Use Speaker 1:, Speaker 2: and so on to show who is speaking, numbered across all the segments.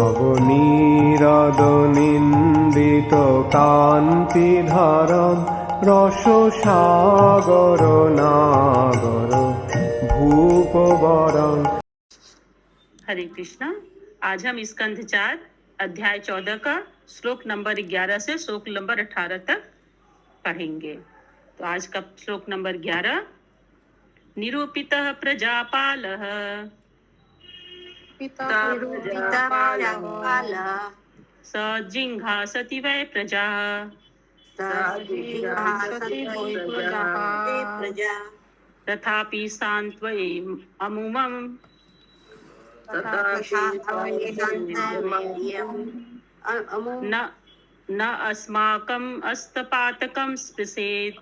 Speaker 1: নবনীরদনিন্দিত কান্তিধারম রসসাগর নাগর ভূপবরং।
Speaker 2: हरे कृष्णा। आज हम स्कंध 4 अध्याय 14 का श्लोक नंबर 11 से श्लोक नंबर 18 तक पढ़ेंगे। तो आज का श्लोक नंबर 11, निरूपितः प्रजापालः स जिघांसति वै प्रजाः तथापि सान्त्वये अमुमम् न अस्माकम् अस्तपातकं स्पृशेत्।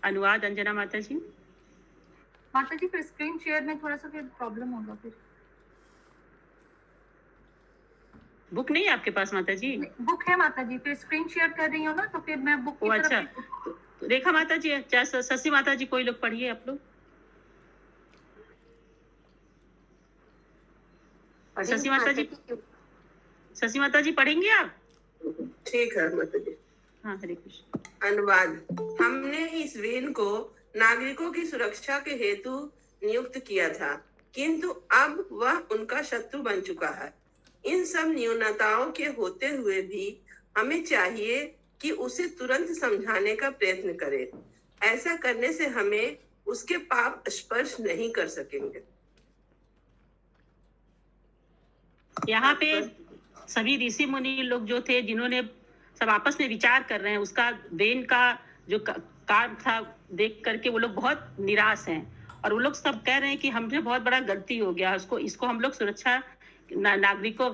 Speaker 2: अनुवाद अंजना माता जी।
Speaker 3: फिर स्क्रीन शेयर में थोड़ा सा फिर प्रॉब्लम होगा। फिर
Speaker 2: बुक नहीं है आपके पास माता जी?
Speaker 3: बुक है माता जी, फिर स्क्रीन शेयर कर रही हूँ ना, तो फिर मैं बुक की तरफ।
Speaker 2: अच्छा, तो रेखा माता जी, चाहे शशि माता जी, कोई लोग पढ़िए आप लोग। शशि माता जी पढ़ेंगे आप?
Speaker 4: ठीक है माता जी।
Speaker 2: हाँ, हरे कृष्ण।
Speaker 4: अनुवाद। हमने इस वेन को नागरिकों की सुरक्षा के हेतु नियुक्त किया था, किंतु अब वह उनका शत्रु बन चुका है। इन सब न्यूनताओं के होते हुए भी हमें चाहिए कि उसे तुरंत समझाने का प्रयत्न करें। ऐसा करने से हमें उसके पाप स्पर्श नहीं कर सकेंगे।
Speaker 2: यहाँ पे सभी ऋषि मुनि लोग जो थे, जिन्होंने सब आपस में विचार कर रहे हैं, उसका वेन का जो कार्य था देख करके वो लोग बहुत निराश हैं, और वो लोग सब कह रहे हैं कि हमसे बहुत बड़ा गलती हो गया। इसको हम लोग सुरक्षा नागरिकों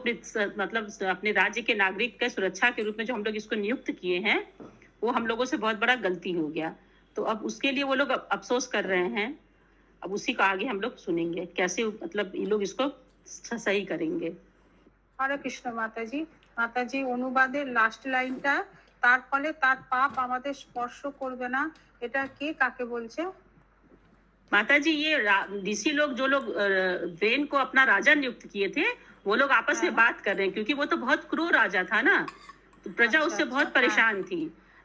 Speaker 2: अपने राज्य के नागरिक के सुरक्षा के रूप में जो हम लोग इसको नियुक्त किए हैं, वो हम लोगों से बहुत बड़ा गलती हो गया। तो अब उसके लिए वो लोग अफसोस कर रहे हैं। अब उसी को आगे हम लोग सुनेंगे, कैसे ये लोग इसको सही करेंगे।
Speaker 3: হরে কৃষ্ণ মাতাজি অনুবাদের লাস্ট লাইনটা, তার ফলে তার পাপ আমাদের স্পর্শ করবে না, এটা কে কাকে বলছে?
Speaker 2: माता जी, ये ऋषि लोग जो लोग वेन को अपना राजा नियुक्त किए थे, वो लोग आपस में बात कर रहे हैं, क्योंकि वो तो बहुत क्रूर राजा था ना, तो प्रजा उससे बहुत परेशान थी।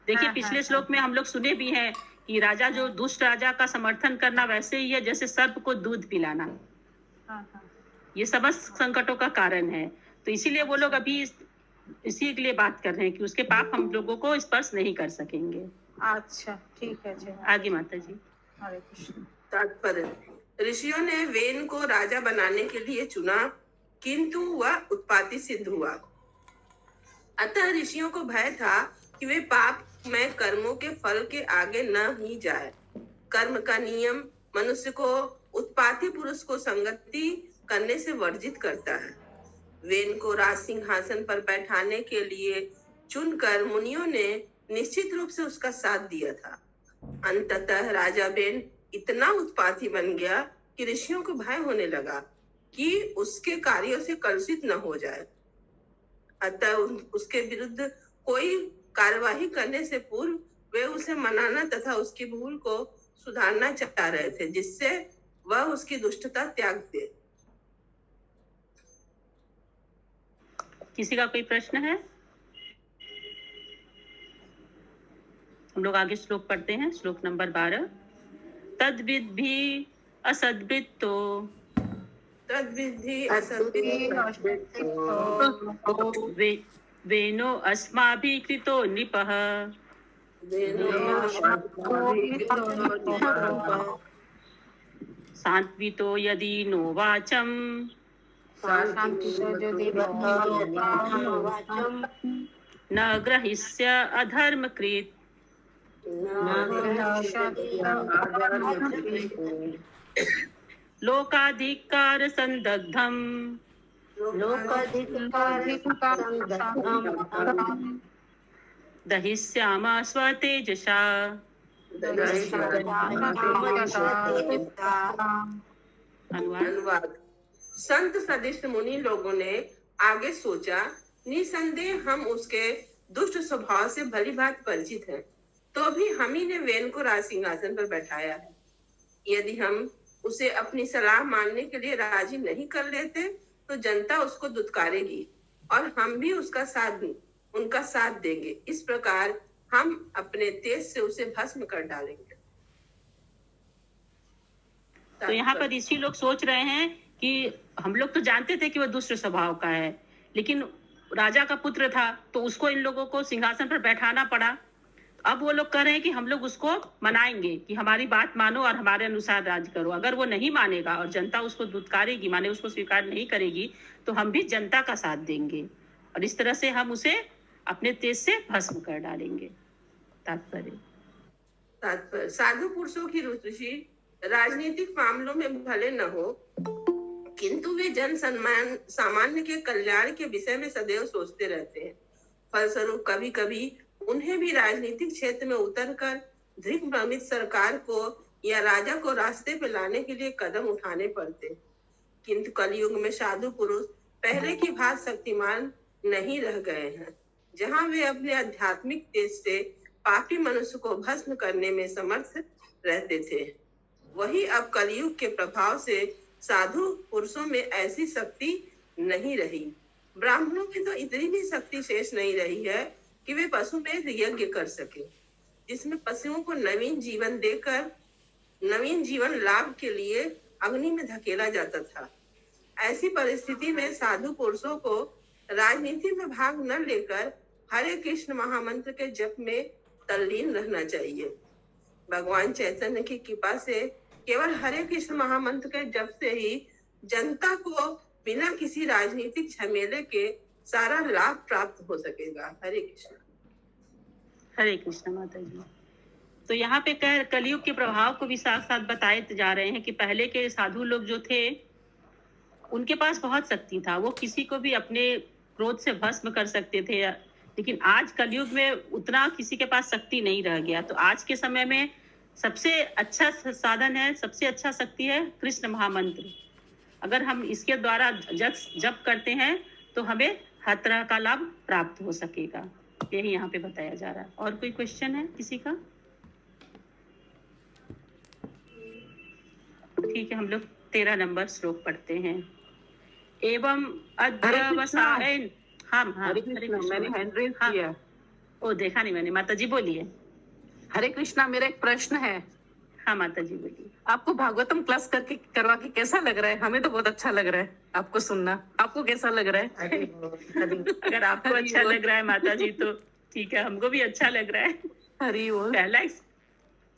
Speaker 2: देखिए, पिछले श्लोक में हम लोग सुने भी हैं कि राजा जो दुष्ट राजा का समर्थन करना वैसे ही है जैसे सर्प को दूध पिलाना। ये समस्त संकटों का कारण है। तो इसीलिए वो लोग अभी इसी के लिए बात कर रहे हैं कि उसके पाप हम लोगों को स्पर्श नहीं कर सकेंगे।
Speaker 3: अच्छा, ठीक है जी।
Speaker 2: आगे माता जी।
Speaker 3: हरे कृष्ण।
Speaker 4: तात्पर्य। ऋषियों ने वेन को राजा बनाने के लिए चुना, किंतु वह उत्पाती सिद्ध हुआ। अतः ऋषियों को भय था कि वे पाप में कर्मों के फल के आगे न ही जाए। कर्म का नियम मनुष्य को उत्पाती पुरुष को संगति करने से वर्जित करता है। वेन को राज सिंहासन पर बैठाने के लिए चुनकर मुनियों ने निश्चित रूप से उसका साथ दिया था। अंततः राजा वेन इतना उत्पाती बन गया कि ऋषियों को भय होने लगा कि उसके कार्यों से कलुषित न हो जाए। अतः उसके विरुद्ध कोई कार्यवाही करने से पूर्व वे उसे मनाना तथा उसकी भूल को सुधारना चाह रहे थे, जिससे वह उसकी दुष्टता त्याग दे।
Speaker 2: किसी का कोई प्रश्न है? हम लोग आगे श्लोक पढ़ते हैं। श्लोक नंबर 12, तद्विद्धि असद्वित्तो वेनो अस्माभिः कृतो नृपः सान्त्वितो यदि नो वाचम् न ग्रहिष्य अधर्मकृत्। लोकाधिकार संदग्धम् दहिष्यामा स्वतेजसा।
Speaker 4: अनुवाद। संत सदिष्ट मुनि लोगों ने आगे सोचा, निसंदेह हम उसके दुष्ट स्वभाव से भली भांति परिचित हैं, तो भी हम ही ने वेन को राज सिंहासन पर बैठाया है। यदि हम उसे अपनी सलाह मानने के लिए राजी नहीं कर लेते तो जनता उसको दुत्कारेगी और हम भी उनका साथ देंगे। इस प्रकार हम अपने तेज से उसे भस्म कर डालेंगे।
Speaker 2: तो यहाँ पर ऋषि लोग सोच रहे हैं कि हम लोग तो जानते थे कि वो दुष्ट स्वभाव का है, लेकिन राजा का पुत्र था तो उसको इन लोगों को सिंहासन पर बैठाना पड़ा। अब वो लोग कह रहे हैं कि हम लोग उसको मनाएंगे कि हमारी बात मानो और हमारे अनुसार राज करो। अगर वो नहीं मानेगा और जनता उसको दुत्कारेगी, माने उसको स्वीकार नहीं करेगी, तो हम भी जनता का साथ देंगे और इस तरह से हम उसे अपने तेज से भस्म कर डालेंगे। तात्पर्य
Speaker 4: साधु पुरुषों की रुचि राजनीतिक मामलों में भले न हो, किंतु वे सामान्य के कल्याण के विषय में सदैव सोचते रहते हैं। फलस्वरूप कभी कभी उन्हें भी राजनीतिक क्षेत्र में उतरकर दृढ़ भ्रमित सरकार को या राजा को रास्ते पे लाने के लिए कदम उठाने पड़ते। किंतु कलयुग में साधु पुरुष पहले की भांति शक्तिमान नहीं रह गए हैं। जहां वे अपने आध्यात्मिक तेज से पापी मनुष्य को भस्म करने में समर्थ रहते थे, वही अब कलयुग के प्रभाव से साधु पुरुषों में ऐसी शक्ति नहीं रही। ब्राह्मणों में तो इतनी भी शक्ति शेष नहीं रही है कि वे पशु में यज्ञ कर सके, जिसमें पशुओं को नवीन जीवन देकर नवीन जीवन लाभ के लिए अग्नि में धकेला जाता था। ऐसी परिस्थिति में साधु पुरुषों को राजनीति में भाग न लेकर हरे कृष्ण महामंत्र के जप में तल्लीन रहना चाहिए। भगवान चैतन्य की कृपा से केवल हरे कृष्ण महामंत्र के जप से ही जनता को बिना किसी राजनीतिक झमेले के सारा लाभ प्राप्त हो सकेगा। हरे
Speaker 2: कृष्ण माता जी। तो यहाँ पे कलयुग के प्रभाव को भी साथ साथ बताए जा रहे हैं कि पहले के साधु लोग जो थे उनके पास बहुत शक्ति था, वो किसी को भी अपने क्रोध से भस्म कर सकते थे, लेकिन आज कलयुग में उतना किसी के पास शक्ति नहीं रह गया। तो आज के समय में सबसे अच्छा साधन है, सबसे अच्छा शक्ति है कृष्ण महामंत्र। अगर हम इसके द्वारा जप करते हैं तो हमें हर तरह का लाभ प्राप्त हो सकेगा। यही यहाँ पे बताया जा रहा है। और कोई क्वेश्चन है किसी का? ठीक है, हम लोग 13 नंबर श्लोक पढ़ते हैं। एवं अध्यवसायन। हाँ,
Speaker 5: मैंने हैंड रेज किया।
Speaker 2: ओ देखा नहीं मैंने। माता जी बोलिए।
Speaker 5: हरे कृष्णा, मेरा एक प्रश्न है।
Speaker 2: हाँ माता जी बोलिए।
Speaker 5: आपको भागवतम क्लास करवा के कैसा लग रहा है? हमें तो बहुत अच्छा लग रहा है आपको सुनना। आपको कैसा लग रहा है?
Speaker 2: अगर आपको अच्छा लग रहा है माता जी तो ठीक है, हमको भी अच्छा लग रहा है।
Speaker 5: हरी बोल।
Speaker 2: पहला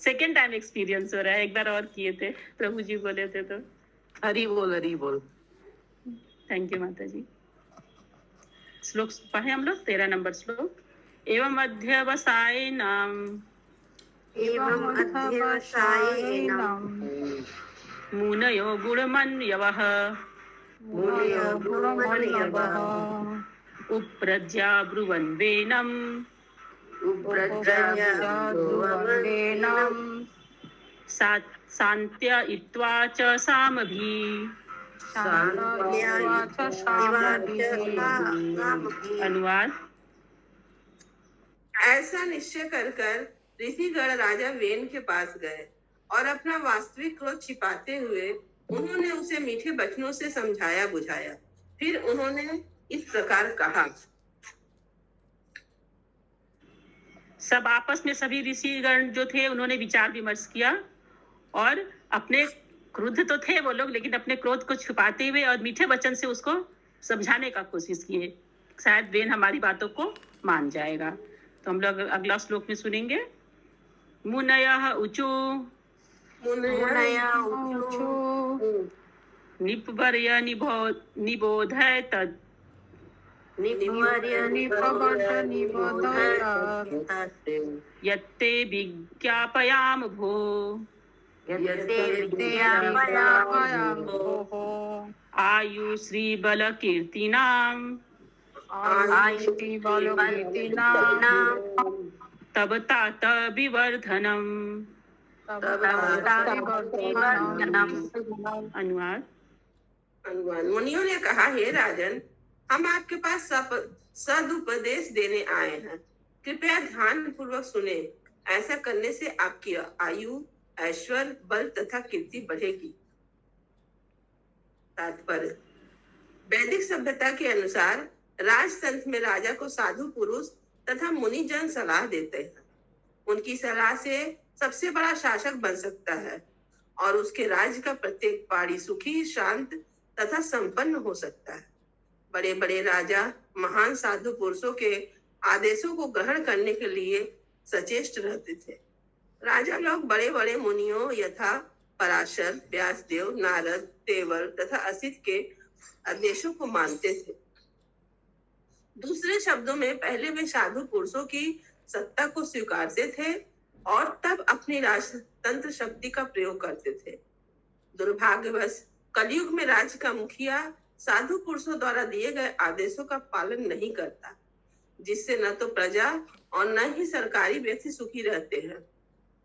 Speaker 2: सेकेंड टाइम एक्सपीरियंस हो रहा है, एक बार और किए थे, प्रभु जी बोले थे तो।
Speaker 5: हरी बोल, हरी बोल।
Speaker 2: थैंक यू माता जी। श्लोक पढ़े हम लोग, 13 नंबर श्लोक। एवं अध्यवसायिनाम् मुनयो गुणमन्यवः उप्रज्या ब्रुवन् वेनम् शान्त्य इत्वा च सामभिः। अनुवाद।
Speaker 4: ऐसा निश्चय कर ऋषिगण राजा वेन के पास गए और अपना वास्तविक क्रोध छिपाते हुए उन्होंने उसे मीठे वचनों से समझाया बुझाया। फिर उन्होंने इस प्रकार कहा।
Speaker 2: सब आपस में सभी ऋषिगण जो थे उन्होंने विचार विमर्श किया और अपने क्रुद्ध तो थे वो लोग, लेकिन अपने क्रोध को छुपाते हुए और मीठे वचन से उसको समझाने का कोशिश किए, शायद वेन हमारी बातों को मान जाएगा। तो हम लोग अगला श्लोक में सुनेंगे। मुनयः ऊचु निपवर्य निबोधय तत् यत्ते विज्ञापयाम भो आयु श्री बल कीर्तिनाम तब तात विवर्धनम। अनुवाद।
Speaker 4: मुनियों ने कहा, हे राजन, हम आपके पास सदुपदेश देने आए हैं, कृपया ध्यान पूर्वक सुने। ऐसा करने से आपकी आयु, ऐश्वर्य, बल तथा कीर्ति बढ़ेगी तात्पर्य: वैदिक सभ्यता के अनुसार राजतंत्र में राजा को साधु पुरुष तथा मुनिजन सलाह देते हैं। उनकी सलाह से सबसे बड़ा शासक बन सकता है और उसके राज्य का प्रत्येक पाड़ी सुखी, शांत तथा संपन्न हो सकता है। बड़े बड़े राजा महान साधु पुरुषों के आदेशों को ग्रहण करने के लिए सचेष्ट रहते थे। राजा लोग बड़े बड़े मुनियों यथा पराशर, व्यासदेव, नारद, तेवर तथा असित के आदेशों को मानते थे। दूसरे शब्दों में पहले वे साधु पुरुषों की सत्ता को स्वीकारते थे और तब अपनी राजतंत्र शक्ति का प्रयोग करते थे। दुर्भाग्यवश कलयुग में राज्य का मुखिया साधु पुरुषों द्वारा दिए गए आदेशों का पालन नहीं करता, जिससे न तो प्रजा और न ही सरकारी व्यक्ति सुखी रहते हैं।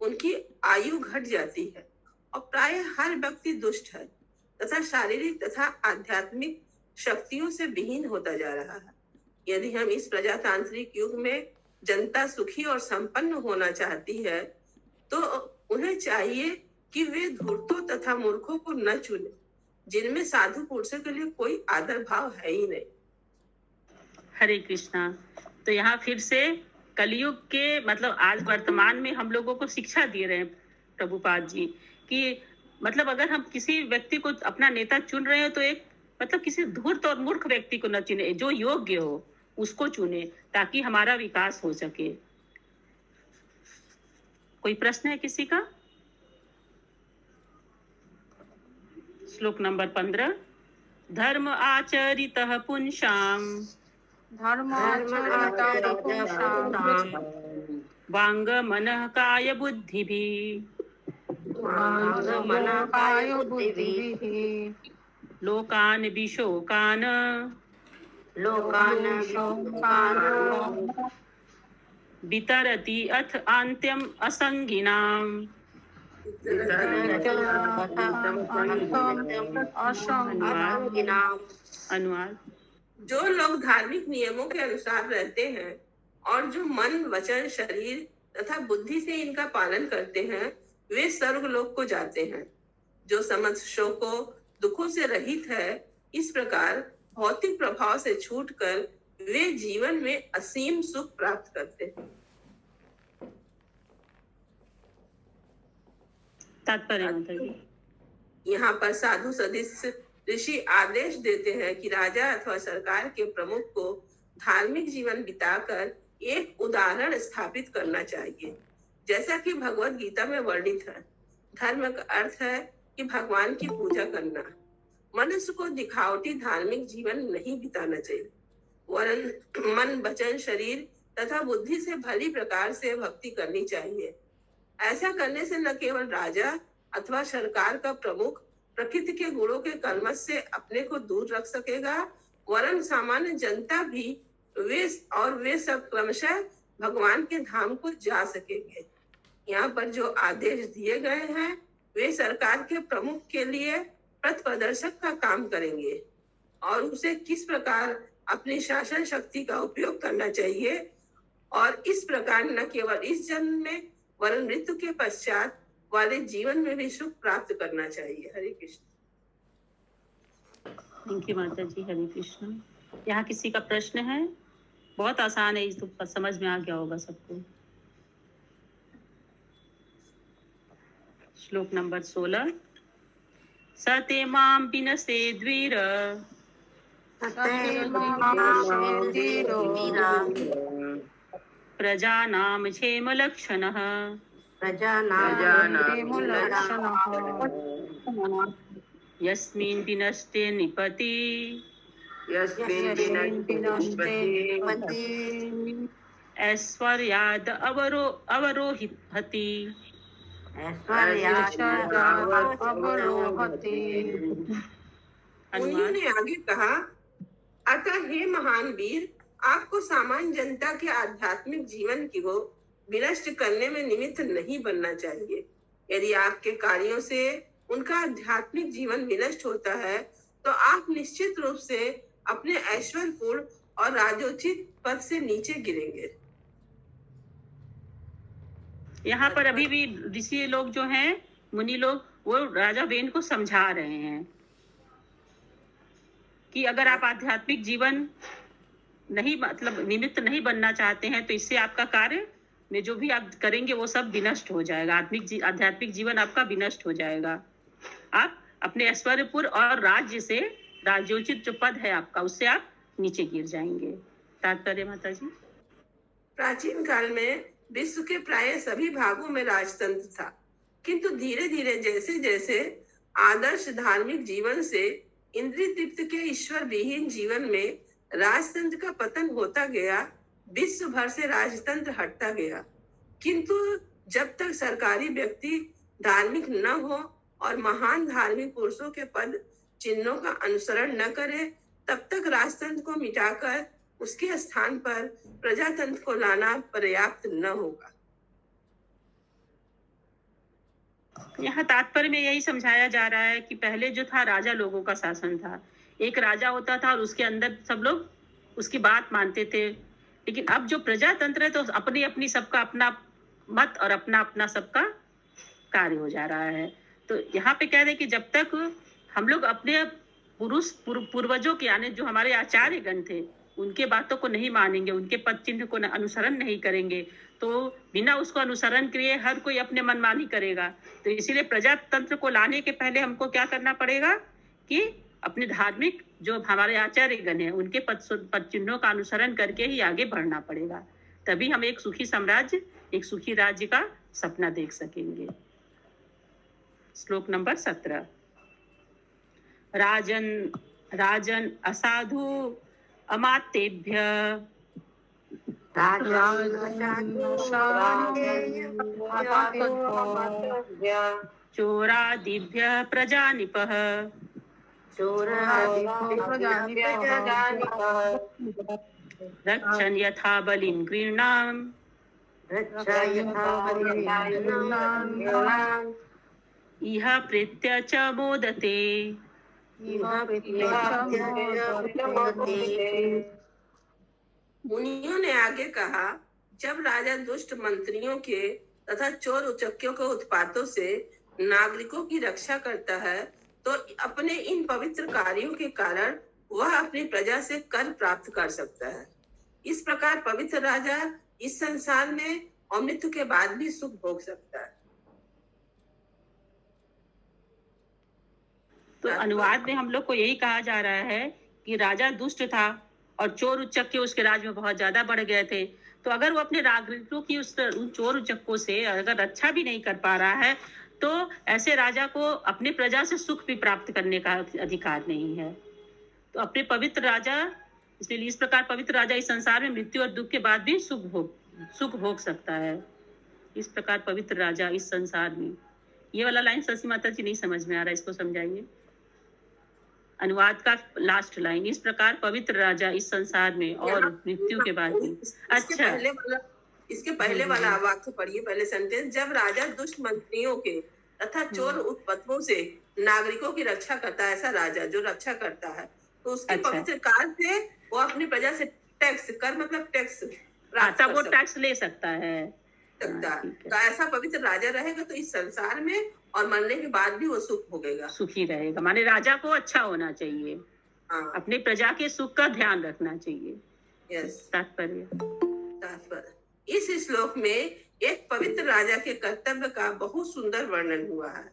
Speaker 4: उनकी आयु घट जाती है और प्राय हर व्यक्ति दुष्ट है तथा शारीरिक तथा आध्यात्मिक शक्तियों से विहीन होता जा रहा है। यदि हम इस प्रजातांत्रिक युग में जनता सुखी और संपन्न होना चाहती है तो उन्हें चाहिए कि वे धूर्तों तथा मूर्खों को न चुने, जिनमें साधु पुरुषों के लिए कोई आदर भाव है ही नहीं।
Speaker 2: हरे कृष्णा। तो यहाँ फिर से कलयुग के मतलब आज वर्तमान में हम लोगों को शिक्षा दे रहे हैं प्रभुपाद जी कि मतलब अगर हम किसी व्यक्ति को अपना नेता चुन रहे हो तो एक मतलब किसी धूर्त और मूर्ख व्यक्ति को न चुने, जो योग्य हो उसको चुने ताकि हमारा विकास हो सके। कोई प्रश्न है किसी का? श्लोक नंबर 15। धर्म आचरितः पुंसाम वांग मनः काय बुद्धिभिः लोकान विशोकान वितरति अथ अन्त्यम असंगिनाम। अनुवाद:
Speaker 4: जो लोग धार्मिक नियमों के अनुसार रहते हैं और जो मन, वचन, शरीर तथा बुद्धि से इनका पालन करते हैं वे स्वर्गलोक को जाते हैं। जो समस्त शोकों, दुखों से रहित है, इस प्रकार भौतिक प्रभाव से छूटकर वे जीवन में असीम सुख प्राप्त करते हैं।
Speaker 2: तात्पर्य:
Speaker 4: यहाँ पर साधु सदृश ऋषि आदेश देते हैं कि राजा अथवा सरकार के प्रमुख को धार्मिक जीवन बिताकर एक उदाहरण स्थापित करना चाहिए। जैसा कि भगवत गीता में वर्णित है, धर्म का अर्थ है कि भगवान की पूजा करना। मनुष्य को दिखावटी धार्मिक जीवन नहीं बिताना चाहिए, वरन मन, वचन, शरीर तथा बुद्धि से भली प्रकार से भक्ति करनी चाहिए। ऐसा करने से न केवल राजा अथवा सरकार का प्रमुख प्रकृति के गुणों के कलमश से अपने को दूर रख सकेगा, वरन सामान्य जनता भी वे सब क्रमशः भगवान के धाम को जा सकेंगे। यहाँ पर जो आदेश दिए गए हैं वे सरकार के प्रमुख के लिए पथ प्रदर्शक का काम करेंगे और उसे किस प्रकार अपनी शासन शक्ति का उपयोग करना चाहिए और इस प्रकार न केवल इस जन्म में वरन मृत्यु के पश्चात वाले जीवन में भी सुख प्राप्त करना चाहिए। हरे कृष्ण।
Speaker 2: थैंक यू माता जी। हरे कृष्ण। यहाँ किसी का प्रश्न है? बहुत आसान है, तो समझ में आ गया होगा सबको। श्लोक नंबर 16। सते माम बिनसे द्वीर प्रजानाम क्षेम लक्षणः यस्मिन् विनष्टे निपति ऐश्वर्याद अवरोहति।
Speaker 4: मुनि ने आगे कहा, अतः हे महान वीर, आपको सामान्य जनता के आध्यात्मिक जीवन को विनष्ट करने में निमित्त नहीं बनना चाहिए। यदि आपके कार्यों से उनका आध्यात्मिक जीवन विनष्ट होता है तो आप निश्चित रूप से अपने ऐश्वर्यपूर्ण और राजोचित पद से नीचे गिरेंगे।
Speaker 2: यहाँ पर अभी भी ऋषि लोग जो हैं, मुनि लोग, वो राजा वेन को समझा रहे हैं कि अगर आप आध्यात्मिक जीवन नहीं मतलब निमित्त नहीं बनना चाहते हैं तो इससे आपका कार्य में जो भी आप करेंगे वो सब विनष्ट हो जाएगा। आध्यात्मिक जीवन आपका विनष्ट हो जाएगा। आप अपने ऐश्वर्यपुर और राज्य से, राज्योचित जो पद है आपका, उससे आप नीचे गिर जाएंगे। तात्पर्य माता जी।
Speaker 4: प्राचीन काल में विश्व के प्राय सभी भागों में राजतंत्र था, किंतु धीरे धीरे जैसे जैसे आदर्श धार्मिक जीवन से इंद्रिय तृप्त के ईश्वर विहीन जीवन में राजतंत्र का पतन होता गया, विश्व भर से राजतंत्र हटता गया। किंतु जब तक सरकारी व्यक्ति धार्मिक न हो और महान धार्मिक पुरुषों के पद चिन्हों का अनुसरण न करे, तब तक राजतंत्र को मिटाकर उसके स्थान पर प्रजातंत्र को लाना पर्याप्त न होगा।
Speaker 2: यहाँ तात्पर्य में यही समझाया जा रहा है कि पहले जो था राजा लोगों का शासन था, एक राजा होता था और उसके अंदर सब लोग उसकी बात मानते थे। लेकिन अब जो प्रजातंत्र है तो अपनी अपनी सबका अपना मत और अपना अपना सबका कार्य हो जा रहा है। तो यहाँ पे कह रहे हैं कि जब तक हम लोग अपने पूर्वजों के यानी जो हमारे आचार्यगण थे उनके बातों को नहीं मानेंगे, उनके पद चिन्ह को अनुसरण नहीं करेंगे, तो बिना उसको अनुसरण किए हर कोई अपने मनमानी करेगा। तो इसीलिए प्रजातंत्र को लाने के पहले हमको क्या करना पड़ेगा कि अपने धार्मिक जो हमारे आचार्यगण हैं उनके पद चिन्हों का अनुसरण करके ही आगे बढ़ना पड़ेगा। तभी हम एक सुखी साम्राज्य, एक सुखी राज्य का सपना देख सकेंगे। श्लोक नंबर 17। राजन असाधु अमात्येभ्य चोरादिभ्य प्रजानिपः रक्षन् यथा बलिं गृह्णाम् इह प्रीत्य च मोदते।
Speaker 4: मुनियों ने आगे कहा, जब राजा दुष्ट मंत्रियों के तथा चोर उचक्कियों के उत्पातों से नागरिकों की रक्षा करता है, तो अपने इन पवित्र कार्यों के कारण वह अपनी प्रजा से कर प्राप्त कर सकता है। इस प्रकार पवित्र राजा इस संसार में और मृत्यु के बाद भी सुख भोग सकता है।
Speaker 2: तो अनुवाद में हम लोग को यही कहा जा रहा है कि राजा दुष्ट था और चोर उचक्के उसके राज में बहुत ज्यादा बढ़ गए थे। तो अगर वो अपने नागरिकों की उन चोर उचक्कों से अगर रक्षा भी नहीं कर पा रहा है तो ऐसे राजा को अपनी प्रजा से सुख भी प्राप्त करने का अधिकार नहीं है। तो अपने पवित्र राजा, इसलिए इस प्रकार पवित्र राजा इस संसार में मृत्यु और दुख के बाद भी सुख भोग सकता है। इस प्रकार पवित्र राजा इस संसार में, ये वाला लाइन सरस्वती माता जी नहीं समझ में आ रहा, इसको समझाइए। अनुवाद का लास्ट लाइन, इस प्रकार पवित्र राजा इस संसार में और मृत्यु के बाद भी। अच्छा,
Speaker 4: इसके पहले वाला वाक्य पढ़िए, पहले सेंटेंस। जब राजा दुष्ट मंत्रियों के तथा चोर उत्पत्तियों से नागरिकों की रक्षा करता है, ऐसा राजा जो रक्षा करता है, तो उसके पवित्र काल से वो अपनी प्रजा से टैक्स कर मतलब टैक्स
Speaker 2: वो टैक्स ले सकता है।
Speaker 4: तो ऐसा पवित्र राजा रहेगा तो इस संसार में और मरने के बाद भी वो सुख भोगेगा,
Speaker 2: सुखी रहेगा। माने राजा को अच्छा होना चाहिए, अपनी प्रजा के सुख का ध्यान रखना चाहिए।
Speaker 4: यस,
Speaker 2: तात्पर्य
Speaker 4: इस श्लोक में एक पवित्र राजा के कर्तव्य का बहुत सुंदर वर्णन हुआ है।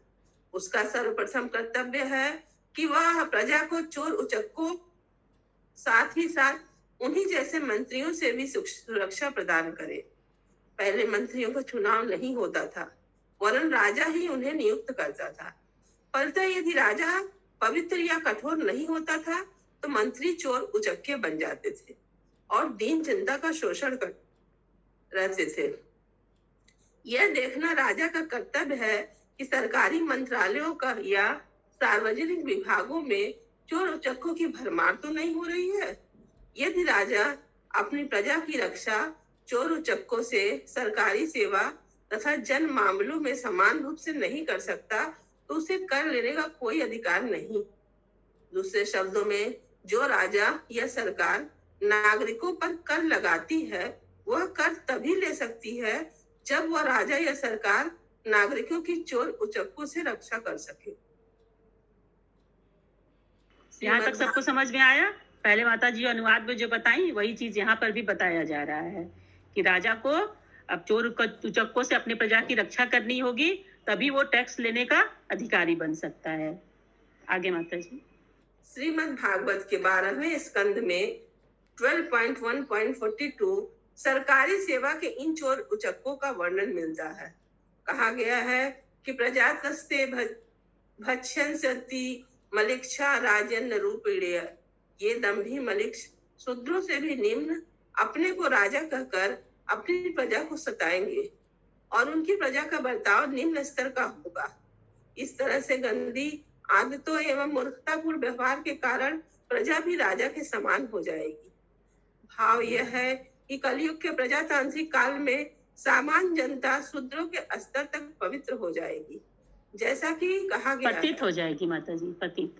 Speaker 4: उसका सर्वप्रथम कर्तव्य है कि वह प्रजा को चोर उचक्कों, साथ ही साथ उन्हीं जैसे मंत्रियों से भी सुरक्षा प्रदान करे। पहले मंत्रियों का चुनाव नहीं होता था, वरन राजा ही उन्हें नियुक्त करता था। फलतः यदि राजा पवित्र या कठोर नहीं होता था तो मंत्री चोर उचक्के बन जाते थे और दीन जनता का शोषण कर रहते थे। यह देखना राजा का कर्तव्य है कि सरकारी मंत्रालयों का या सार्वजनिक विभागों में चोर उचक्कों की भरमार तो नहीं हो रही है। यदि राजा अपनी प्रजा की रक्षा चोर उचक्कों से, सरकारी सेवा तथा जन मामलों में समान रूप से नहीं कर सकता तो उसे कर लेने का कोई अधिकार नहीं। दूसरे शब्दों में, जो राजा या सरकार नागरिकों पर कर लगाती है वह कर तभी ले सकती है जब वह राजा या सरकार नागरिकों की चोर उचक्कों से रक्षा कर सके।
Speaker 2: यहाँ तक
Speaker 4: श्रीमद्
Speaker 2: सबको समझ में आया? पहले माता जी अनुवाद में जो बताई वही चीज यहाँ पर भी बताया जा रहा है कि राजा को अब चोर उचक्कों से अपनी प्रजा की रक्षा करनी होगी, तभी वो टैक्स लेने का अधिकारी बन सकता है। आगे माता जी।
Speaker 4: श्रीमद् भागवत के 12वें स्कंद में 12.1.42 सरकारी सेवा के इन चोर उचक्कों का वर्णन मिलता है। कहा गया है कि प्रजातस्ते भक्षण सती मलिक्षा राजन रूपिण्य, ये दंभी मलिक्ष शूद्रों से भी निम्न अपने को राजा कहकर अपनी प्रजा को सताएंगे और उनकी प्रजा का बर्ताव निम्न स्तर का होगा। इस तरह से गंदी आदतों एवं मूर्खतापूर्ण व्यवहार के कारण प्रजा भी राजा के समान हो जाएगी। भाव यह है कि कलयुग के प्रजातांत्रिक काल में सामान्य जनता शूद्रों के स्तर तक पवित्र हो जाएगी, जैसा कि कहा गया
Speaker 2: पतित हो जाएगी माता जी, पतित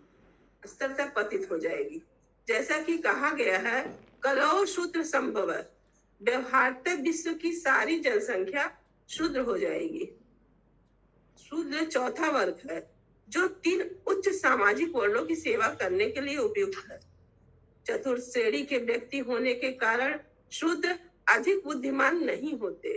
Speaker 4: स्तर तक पतित हो जाएगी, जैसा कि कहा गया है कलौ शूद्र संभव, व्यवहारतः विश्व की सारी जनसंख्या शूद्र हो जाएगी। शूद्र चौथा वर्ग है जो 3 उच्च सामाजिक वर्णों की सेवा करने के लिए उपयुक्त है। चतुर्थ श्रेणी के व्यक्ति होने के कारण शूद्र अधिक बुद्धिमान नहीं होते,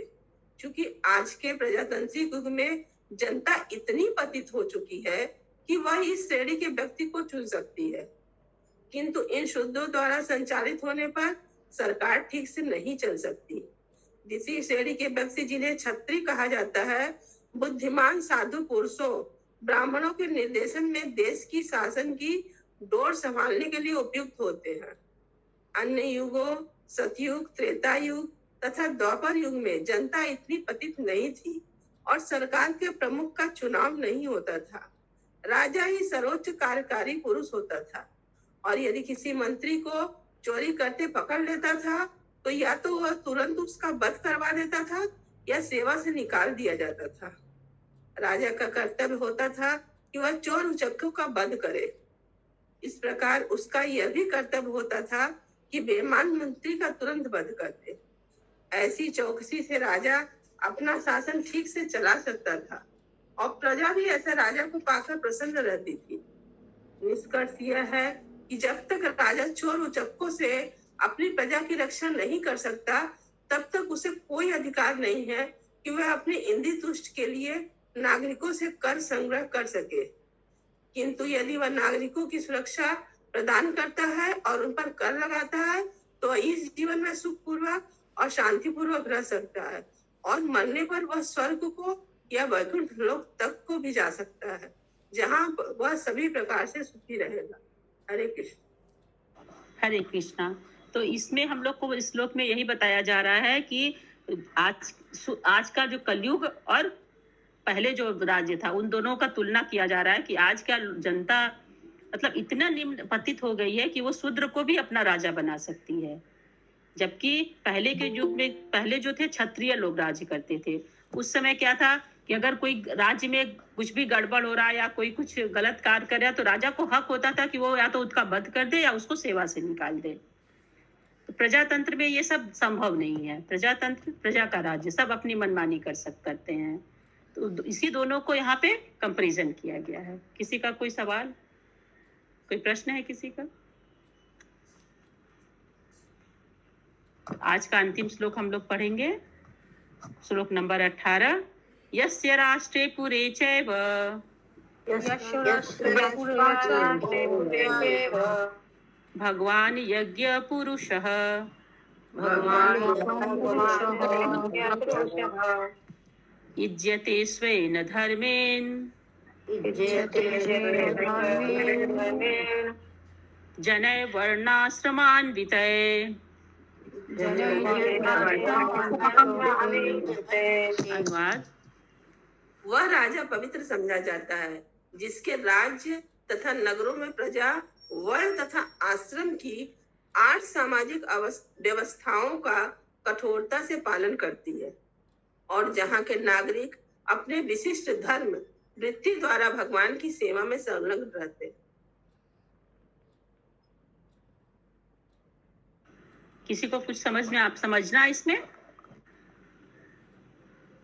Speaker 4: क्योंकि आज के प्रजातांत्रिक युग में जनता इतनी पतित हो चुकी है कि वह इस श्रेणी के व्यक्ति को चुन सकती है, किंतु इन शूद्रों द्वारा संचालित होने पर सरकार ठीक से नहीं चल सकती। द्वितीय श्रेणी के व्यक्ति, जिन्हें क्षत्रिय कहा जाता है, बुद्धिमान साधु पुरुषों ब्राह्मणों के निर्देशन में देश की शासन की डोर संभालने के लिए उपयुक्त होते हैं। अन्य युगों सतयुग, त्रेता युग तथा द्वापर युग में जनता इतनी पतित नहीं थी और सरकार के प्रमुख का चुनाव नहीं होता था। राजा ही सर्वोच्च कार्यकारी पुरुष होता था और यदि किसी मंत्री को चोरी करते पकड़ लेता था तो या तो वह तुरंत उसका वध करवा देता था या सेवा से निकाल दिया जाता था। राजा का कर्तव्य होता था कि वह चोर उचक्कों का वध करे। इस प्रकार उसका यह भी कर्तव्य होता था कि बेईमान मंत्री का तुरंत वध कर दे। ऐसी चौकसी से राजा अपना शासन ठीक से चला सकता था और प्रजा भी ऐसे राजा को पाकर प्रसन्न रहती थी। निष्कर्ष यह है कि जब तक राजा चोर उचक्कों से अपनी प्रजा की रक्षा नहीं कर सकता, तब तक उसे कोई अधिकार नहीं है कि वह अपने इंद्रिय तुष्ट के लिए नागरिकों से कर संग्रह कर सके। किंतु यदि वह नागरिकों की सुरक्षा प्रदान करता है और उन पर कर लगाता है तो इस जीवन में सुखपूर्वक और शांतिपूर्वक रह सकता है और मरने पर वह स्वर्ग को या वैकुंठ लोक तक को भी जा सकता है, जहाँ वह सभी प्रकार से सुखी रहेगा। हरे कृष्ण।
Speaker 2: हरे कृष्णा। तो इसमें हम लोग को इस श्लोक में यही बताया जा रहा है कि आज का जो कलयुग और पहले जो राज्य था उन दोनों का तुलना किया जा रहा है कि आज क्या जनता मतलब इतना निम्न पतित हो गई है कि वो शूद्र को भी अपना राजा बना सकती है, जबकि पहले के युग में पहले जो थे क्षत्रिय लोग राज्य करते थे। उस समय क्या था कि अगर कोई राज्य में कुछ भी गड़बड़ हो रहा है या कोई कुछ गलत कार्य कर रहा है तो राजा को हक होता था कि वो या तो उसका वध कर दे या उसको सेवा से निकाल दे। तो प्रजातंत्र में ये सब संभव नहीं है। प्रजातंत्र प्रजा का राज्य, सब अपनी मनमानी करते हैं। तो इसी दोनों को यहाँ पे कंपैरिजन किया गया है। किसी का कोई सवाल, कोई प्रश्न है किसी का? आज का अंतिम श्लोक हम लोग पढ़ेंगे, श्लोक नंबर 18। यस्य राष्ट्रे पुरे चैव भगवान् यज्ञ पुरुषः युज्यते स्वेन धर्मेण जनै वर्णाश्रमान्वितै। अनुवाद।
Speaker 4: वह राजा पवित्र समझा जाता है जिसके राज्य तथा नगरों में प्रजा वर्ण तथा आश्रम की 8 सामाजिक व्यवस्थाओं का कठोरता से पालन करती है और जहाँ के नागरिक अपने विशिष्ट धर्म वृत्ति द्वारा भगवान की सेवा में संलग्न रहते हैं।
Speaker 2: किसी को कुछ समझ में आप समझना इसमें?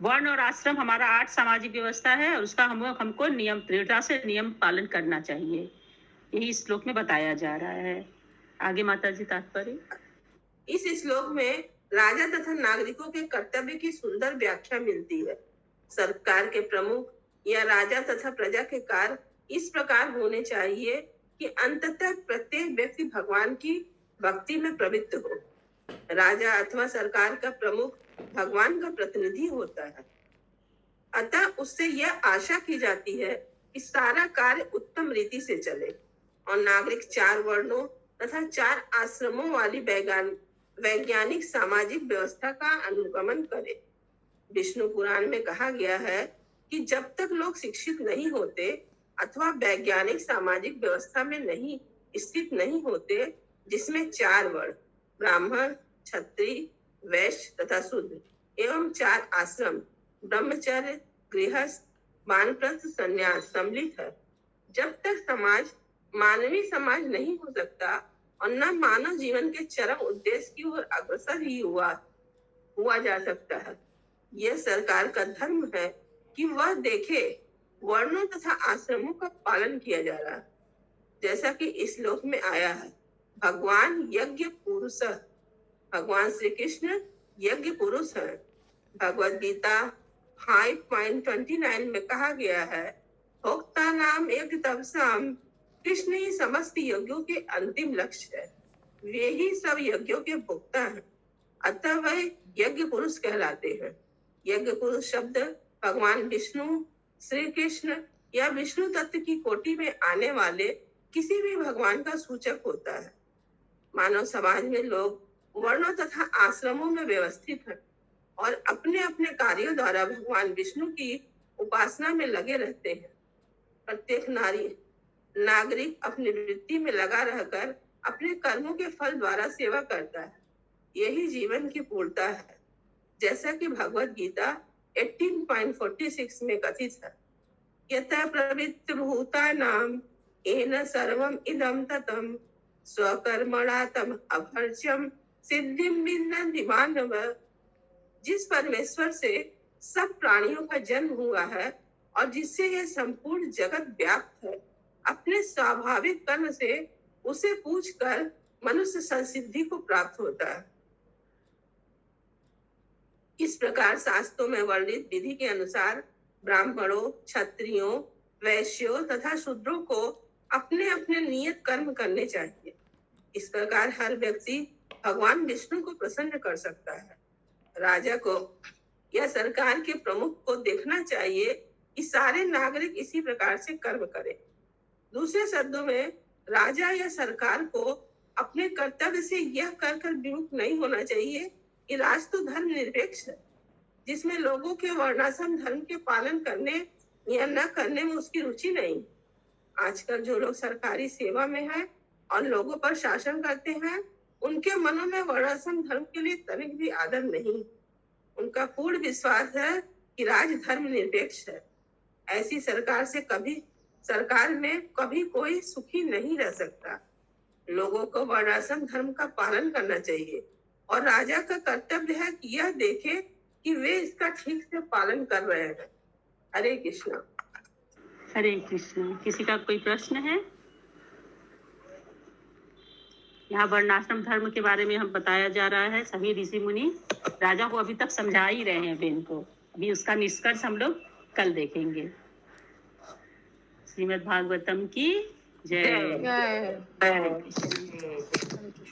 Speaker 2: वर्ण और आश्रम हमारा 8 सामाजिक व्यवस्था है और उसका हमको नियम दृढ़ता से नियम पालन करना चाहिए। यही श्लोक में बताया जा रहा है। आगे माता जी तात्पर्य।
Speaker 4: इस श्लोक में राजा तथा नागरिकों के कर्तव्य की सुंदर व्याख्या मिलती है। सरकार के प्रमुख या राजा तथा प्रजा के कार्य इस प्रकार होने चाहिए कि अंततः प्रत्येक व्यक्ति भगवान की भक्ति में प्रवृत्त हो। राजा अथवा सरकार का प्रमुख भगवान का प्रतिनिधि होता है, अतः उससे यह आशा की जाती है कि सारा कार्य उत्तम रीति से चले और नागरिक 4 वर्णों तथा 4 आश्रमों वाली वैज्ञानिक सामाजिक व्यवस्था का अनुगमन करे। विष्णु पुराण में कहा गया है कि जब तक लोग शिक्षित नहीं होते अथवा वैज्ञानिक सामाजिक व्यवस्था में नहीं स्थित नहीं होते, जिसमें 4 वर्ण ब्राह्मण, क्षत्रिय, वैश्य तथा शूद्र एवं 4 आश्रम ब्रह्मचर्य, गृहस्थ, वानप्रस्थ, संन्यास सम्मिलित है, जब तक समाज मानवीय समाज नहीं हो सकता और न मानव जीवन के चरम उद्देश्य की ओर अग्रसर ही हुआ जा सकता है। यह सरकार का धर्म है कि वह देखे वर्णों तथा आश्रमों का पालन किया जा रहा है, जैसा कि इस श्लोक में आया है। भगवान यज्ञ पुरुष, भगवान श्री कृष्ण यज्ञ पुरुष है। भगवद गीता 5.29 में कहा गया है, भोक्ता नाम यज्ञ तपसाम, कृष्ण ही समस्त यज्ञों के अंतिम लक्ष्य है, वे ही सब यज्ञों के भोक्ता हैं, अतः वह यज्ञ पुरुष कहलाते हैं। यज्ञ पुरुष शब्द भगवान विष्णु, श्री कृष्ण या विष्णु तत्व की कोटि में आने वाले किसी भी भगवान का सूचक होता है। मानव समाज में लोग वर्णों तथा आश्रमों में व्यवस्थित हैं और अपने अपने कार्यों द्वारा भगवान विष्णु की उपासना में लगे रहते हैं। प्रत्येक नागरिक अपनी वृत्ति में लगा रहकर अपने कर्मों के फल द्वारा सेवा करता है, यही जीवन की पूर्णता है, जैसा कि भगवद गीता 18.46 में कथित है। यतः प्रवृत्ति भूतानां येन सर्वम् इदं ततं स्वकर्मणा तम अभर्च्यम सिद्धिं विन्दन्ति मानवः। जिस परमेश्वर से सब प्राणियों का जन्म हुआ है और जिससे यह संपूर्ण जगत व्याप्त है, अपने स्वाभाविक कर्म से उसे पूछकर मनुष्य संसिद्धि को प्राप्त होता है। इस प्रकार शास्त्रों में वर्णित विधि के अनुसार ब्राह्मणों, क्षत्रियों, वैश्यों तथा शूद्रों को अपने अपने नियत कर्म करने चाहिए। इस प्रकार हर व्यक्ति भगवान विष्णु को प्रसन्न कर सकता है। राजा को या सरकार के प्रमुख को देखना चाहिए कि सारे नागरिक इसी प्रकार से कर्म करें। दूसरे शब्दों में, राजा या सरकार को अपने कर्तव्य से यह कर विमुख नहीं होना चाहिए कि राज तो धर्म निरपेक्ष है, जिसमें लोगों के वर्णाश्रम धर्म के पालन करने या न करने में उसकी रुचि नहीं। आजकल जो लोग सरकारी सेवा में हैं और लोगों पर शासन करते हैं, उनके मनों में वर्णाश्रम धर्म के लिए तनिक भी आदर नहीं। उनका पूर्ण विश्वास है कि राज धर्म निरपेक्ष है। ऐसी सरकार में कभी कोई सुखी नहीं रह सकता। लोगों को वर्णाश्रम धर्म का पालन करना चाहिए और राजा का कर्तव्य है कि यह देखे कि वे इसका ठीक से पालन कर रहे हैं। हरे कृष्णा।
Speaker 2: हरे कृष्ण। किसी का कोई प्रश्न है? यहाँ वर्णाश्रम धर्म के बारे में हम बताया जा रहा है। सभी ऋषि मुनि राजा को अभी तक समझा ही रहे हैं बेन को। अभी उसका निष्कर्ष हम लोग कल देखेंगे। श्रीमद् भागवतम की जय।
Speaker 3: जय।
Speaker 2: हरे कृष्ण।